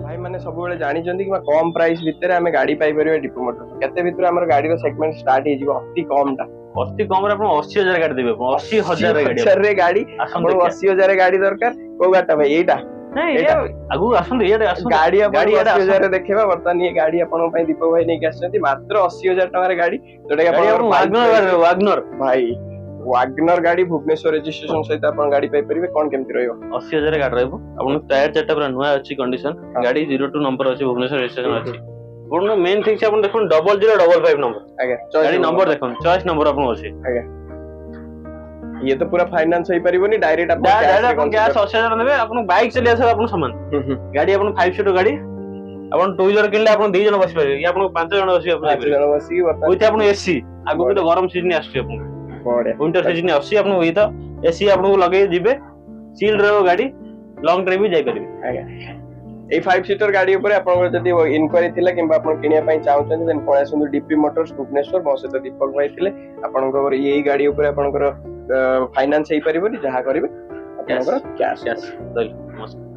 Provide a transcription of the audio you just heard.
भाई मैंने सब बेले जानी कि कम प्राइस भितर आम गाड़ी पाई परिबे डिपो मोटर्स केते भितर हमर गाड़ी रो सेगमेंट स्टार्ट हे जिवो अति कम टा अति कम रे आपण 80,000 गाड़ी देबे 80,000 रे गाड़ी आपण 80,000 रे गाड़ी दरकार को गाटा भाई एटा नहीं ये आगु आसन ये आसन गाड़ी आपण 80,000 रे देखेबा वर्तमान ये गाड़ी आपण पई दीपक भाई नै आछंती मात्र 80,000 टका रे गाड़ी जोटा आपण वागनर भाई वागनर गाड़ी भुवनेश्वर रजिस्ट्रेशन सहित आपण गाड़ी पाई परिबे कोन केमति रहयो 80,000 गाड़ी रहबो आपण टायर चारटा पूरा नुवा अछि कंडीशन गाड़ी 02 नंबर अछि भुवनेश्वर रजिस्ट्रेशन अछि पूर्ण मेन थिंग से आपण देखुन 0055 नंबर आगे गाड़ी नंबर देखुन चॉइस नंबर आपण अछि आगे ये तो पूरा फाइनेंस होई परिबोनी डायरेक्ट आपण कैश 80,000 नेबे आपण बाइक चली आसे आपण समान गाड़ी आपण 5 सीटर गाड़ी आपण 2 जण किनले आपण 2 जण बसि परिबे या आपण 5 जण बसि आपण 5 जण बसि वर्तमान ओइते आपण एसी आगु तो गरम सीजन आछि आपण विंटर सीजन आछि आपण ओइ तो एसी आपण लगे जिबे सील रो गाड़ी लॉन्ग ड्राइव भी जाई परिबे आगे ए 5 सीटर गाड़ी ऊपर आपण जदी इनक्वायरी थिला किबा आपण किनिया पई चाहउछन देन पळा सुंदर डीपी मोटर्स भुवनेश्वर मो से दीपक भाई थिले आपनकर एई गाड़ी ऊपर आपनकर फाइनेंस हेई परिबोनी जहा करिवे आपनकर कैश नमस्कार।